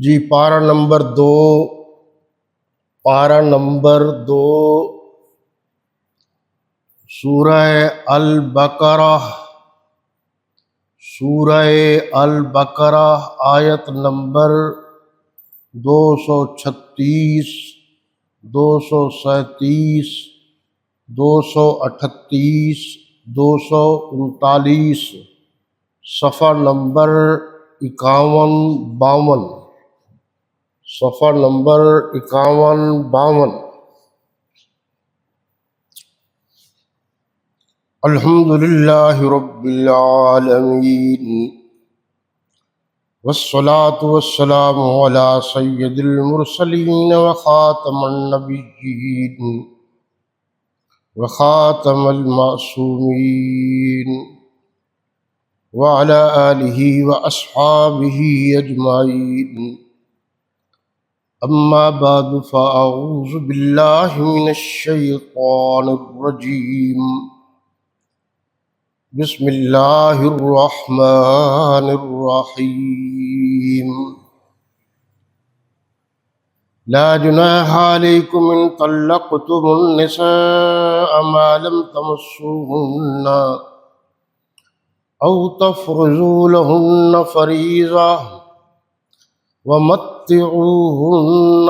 جی پارہ نمبر 2 سورہ البقرہ آیت نمبر 236 237 238 239 صفحہ نمبر 51 الحمد للہ رب العالمین والصلاة والسلام علی سید المرسلین وخاتم النبیین وخاتم المعصومین وعلى آلہ واصحابہ اجمعین اما بعد فاعوذ باللہ من الشیطان الرجیم بسم اللہ الرحمن الرحیم لا جناح علیکم ان طلقتم النساء ما لم تمسوهن او تفرضوا لهن فریضہ ومتعوهن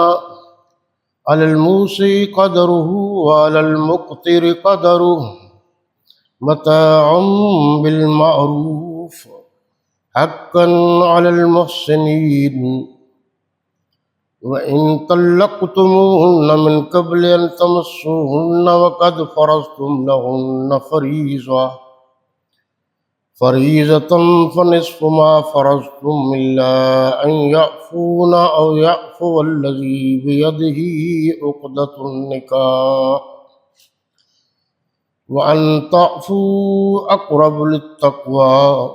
على الموسع قدره وعلى المقتر قدره متاعا بالمعروف حقا على المحسنين وإن طلقتموهن من قبل أن تمسوهن وقد فرضتم لهن فريضة فنصف ما فرضتم إلا أن يعفون أو يعفو الذي بيده عقدة النكاح وأن تعفوا أقرب للتقوى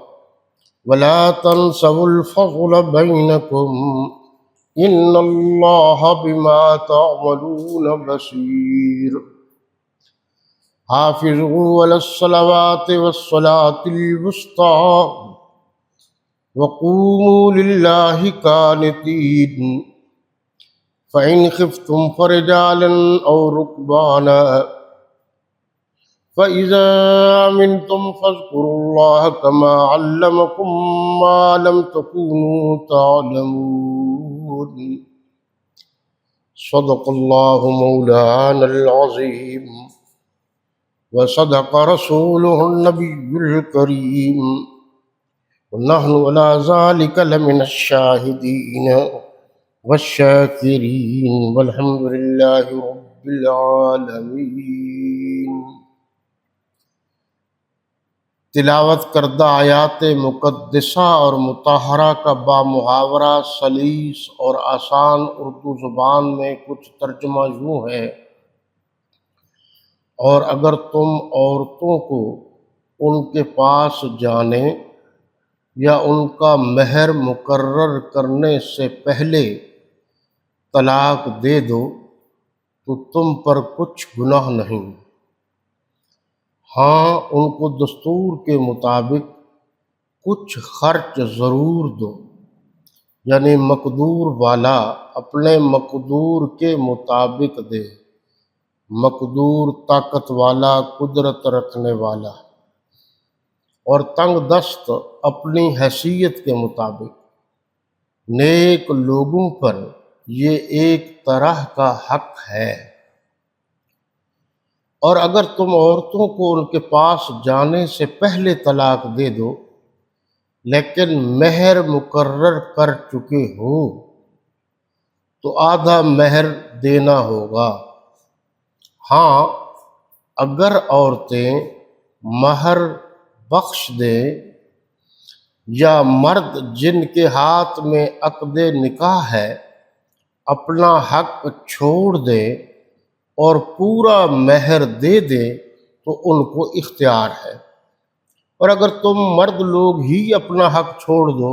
ولا تنسوا الفضل بينكم إن الله بما تعملون بصير حافظوا على الصلوات والصلاة الوسطى وقوموا لله قانتين فإن خفتم فرجالا أو ركبانا فإذا أمنتم فاذكروا الله كما علمكم ما لم تكونوا تعلمون صدق الله مولانا العظيم وصدق رسوله النبي الكريم ونحن على ذلك لمن الشاهدين والشاكرين والحمد لله رب العالمين۔ تلاوت کردہ آیات مقدسہ اور مطہرہ کا بامحاورہ سلیس اور آسان اردو زبان میں کچھ ترجمہ یوں ہے: اور اگر تم عورتوں کو ان کے پاس جانے یا ان کا مہر مقرر کرنے سے پہلے طلاق دے دو تو تم پر کچھ گناہ نہیں، ہاں ان کو دستور کے مطابق کچھ خرچ ضرور دو، یعنی مقدور والا اپنے مقدور کے مطابق دے، مقدور طاقت والا قدرت رکھنے والا، اور تنگ دست اپنی حیثیت کے مطابق۔ نیک لوگوں پر یہ ایک طرح کا حق ہے۔ اور اگر تم عورتوں کو ان کے پاس جانے سے پہلے طلاق دے دو لیکن مہر مقرر کر چکے ہو تو آدھا مہر دینا ہوگا، ہاں اگر عورتیں مہر بخش دیں یا مرد جن کے ہاتھ میں عقد نکاح ہے اپنا حق چھوڑ دیں اور پورا مہر دے دیں تو ان کو اختیار ہے، اور اگر تم مرد لوگ ہی اپنا حق چھوڑ دو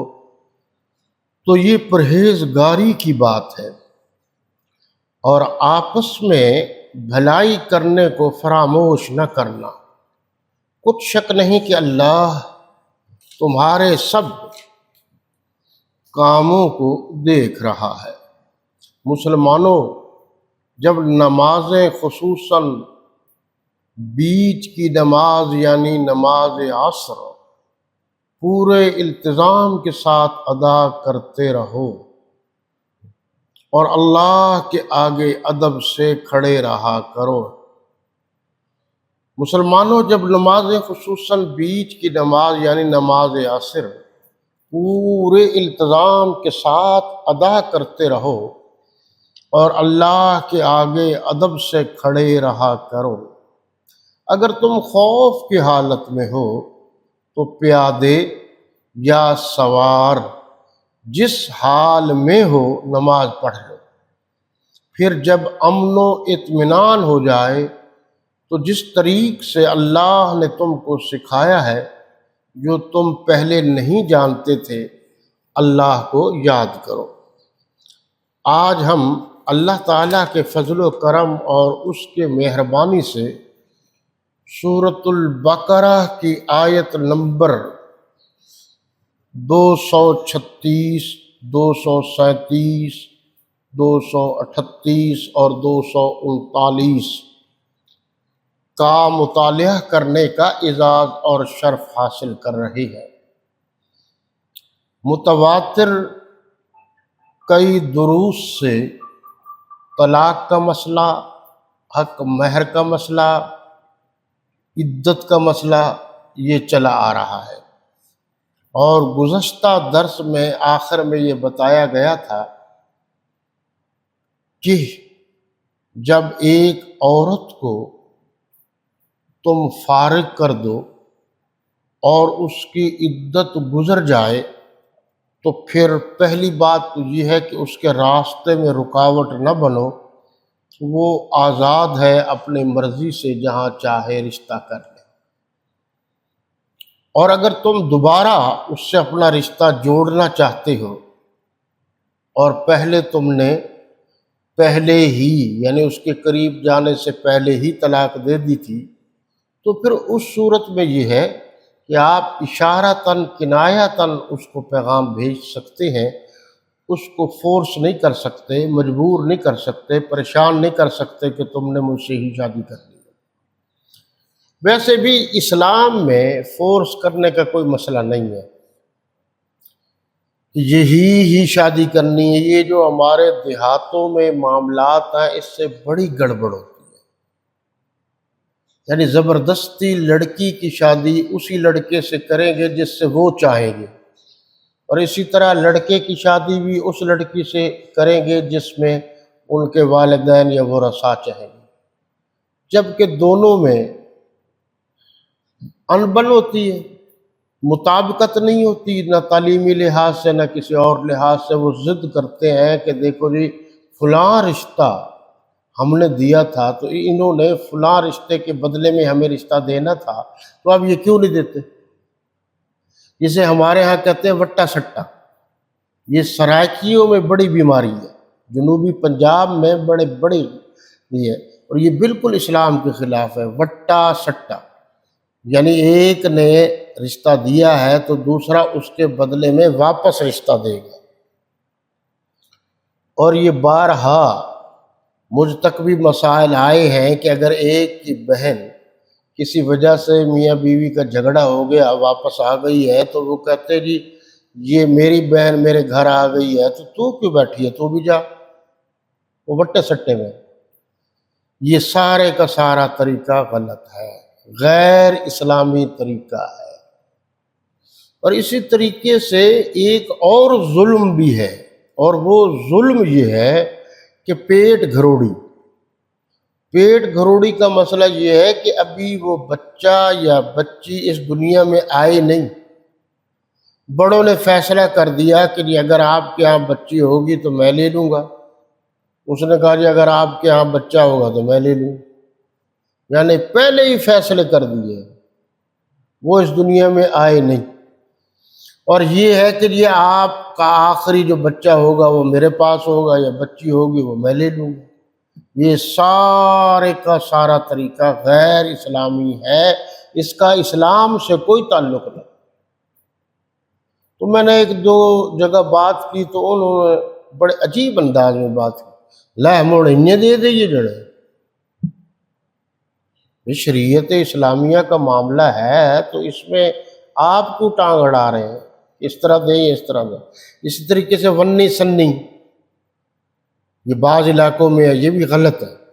تو یہ پرہیزگاری کی بات ہے، اور آپس میں بھلائی کرنے کو فراموش نہ کرنا۔ کچھ شک نہیں کہ اللہ تمہارے سب کاموں کو دیکھ رہا ہے۔ مسلمانوں، جب نمازیں خصوصاً بیچ کی نماز یعنی نماز عصر پورے التزام کے ساتھ ادا کرتے رہو اور اللہ کے آگے ادب سے کھڑے رہا کرو۔ مسلمانوں، جب نمازیں خصوصاً بیچ کی نماز یعنی نماز عصر پورے التزام کے ساتھ ادا کرتے رہو اور اللہ کے آگے ادب سے کھڑے رہا کرو۔ اگر تم خوف کی حالت میں ہو تو پیادے یا سوار جس حال میں ہو نماز پڑھ لو، پھر جب امن و اطمینان ہو جائے تو جس طریق سے اللہ نے تم کو سکھایا ہے جو تم پہلے نہیں جانتے تھے اللہ کو یاد کرو۔ آج ہم اللہ تعالیٰ کے فضل و کرم اور اس کے مہربانی سے سورۃ البقرہ کی آیت نمبر 236، 237، 238 اور 239 کا مطالعہ کرنے کا اعزاز اور شرف حاصل کر رہی ہے۔ متواتر کئی دروس سے طلاق کا مسئلہ، حق مہر کا مسئلہ، عدت کا مسئلہ یہ چلا آ رہا ہے، اور گزشتہ درس میں آخر میں یہ بتایا گیا تھا کہ جب ایک عورت کو تم فارغ کر دو اور اس کی عدت گزر جائے تو پھر پہلی بات تو یہ ہے کہ اس کے راستے میں رکاوٹ نہ بنو، وہ آزاد ہے اپنی مرضی سے جہاں چاہے رشتہ کر لے۔ اور اگر تم دوبارہ اس سے اپنا رشتہ جوڑنا چاہتے ہو اور پہلے تم نے پہلے ہی یعنی اس کے قریب جانے سے پہلے ہی طلاق دے دی تھی تو پھر اس صورت میں یہ ہے کہ آپ اشارتاً کنایتاً اس کو پیغام بھیج سکتے ہیں، اس کو فورس نہیں کر سکتے، مجبور نہیں کر سکتے، پریشان نہیں کر سکتے کہ تم نے مجھ سے ہی شادی کر لی۔ ویسے بھی اسلام میں فورس کرنے کا کوئی مسئلہ نہیں ہے، یہی شادی کرنی ہے۔ یہ جو ہمارے دیہاتوں میں معاملات ہیں اس سے بڑی گڑبڑ ہوتی ہے، یعنی زبردستی لڑکی کی شادی اسی لڑکے سے کریں گے جس سے وہ چاہیں گے، اور اسی طرح لڑکے کی شادی بھی اس لڑکی سے کریں گے جس میں ان کے والدین یا ورثاء چاہیں گے، جبکہ دونوں میں انبن ہوتی ہے، مطابقت نہیں ہوتی، نہ تعلیمی لحاظ سے نہ کسی اور لحاظ سے۔ وہ ضد کرتے ہیں کہ دیکھو جی فلاں رشتہ ہم نے دیا تھا تو انہوں نے فلاں رشتے کے بدلے میں ہمیں رشتہ دینا تھا، تو اب یہ کیوں نہیں دیتے؟ جسے ہمارے ہاں کہتے ہیں وٹا سٹا۔ یہ سرائکیوں میں بڑی بیماری ہے، جنوبی پنجاب میں بڑی یہ ہے، اور یہ بالکل اسلام کے خلاف ہے۔ وٹا سٹا یعنی ایک نے رشتہ دیا ہے تو دوسرا اس کے بدلے میں واپس رشتہ دے گا، اور یہ بارہا مجھ تک بھی مسائل آئے ہیں کہ اگر ایک کی بہن کسی وجہ سے میاں بیوی کا جھگڑا ہو گیا واپس آ گئی ہے تو وہ کہتے جی یہ میری بہن میرے گھر آ گئی ہے تو کیوں بیٹھی ہے، تو بھی جا، وہ وٹے سٹے میں۔ یہ سارے کا سارا طریقہ غلط ہے، غیر اسلامی طریقہ ہے۔ اور اسی طریقے سے ایک اور ظلم بھی ہے، اور وہ ظلم یہ ہے کہ پیٹ گھروڑی۔ پیٹ گھروڑی کا مسئلہ یہ ہے کہ ابھی وہ بچہ یا بچی اس دنیا میں آئے نہیں، بڑوں نے فیصلہ کر دیا کہ جی اگر آپ کے ہاں بچی ہوگی تو میں لے لوں گا، اس نے کہا جی اگر آپ کے ہاں بچہ ہوگا تو میں لے لوں، یعنی پہلے ہی فیصلے کر دیے، وہ اس دنیا میں آئے نہیں۔ اور یہ ہے کہ یہ آپ کا آخری جو بچہ ہوگا وہ میرے پاس ہوگا، یا بچی ہوگی وہ میں لے لوں گا۔ یہ سارے کا سارا طریقہ غیر اسلامی ہے، اس کا اسلام سے کوئی تعلق نہیں۔ تو تو میں نے ایک دو جگہ بات کی تو انہوں نے بڑے عجیب انداز میں بات کی، لہ موڑ انہیں دے دے یہ جڑے، یہ شریعت اسلامیہ کا معاملہ ہے تو اس میں آپ کو ٹانگ اڑا رہے ہیں، اس طرح دیں اس طرح دیں۔ اسی طریقے سے ونی سنی، یہ بعض علاقوں میں ہے، یہ بھی غلط ہے۔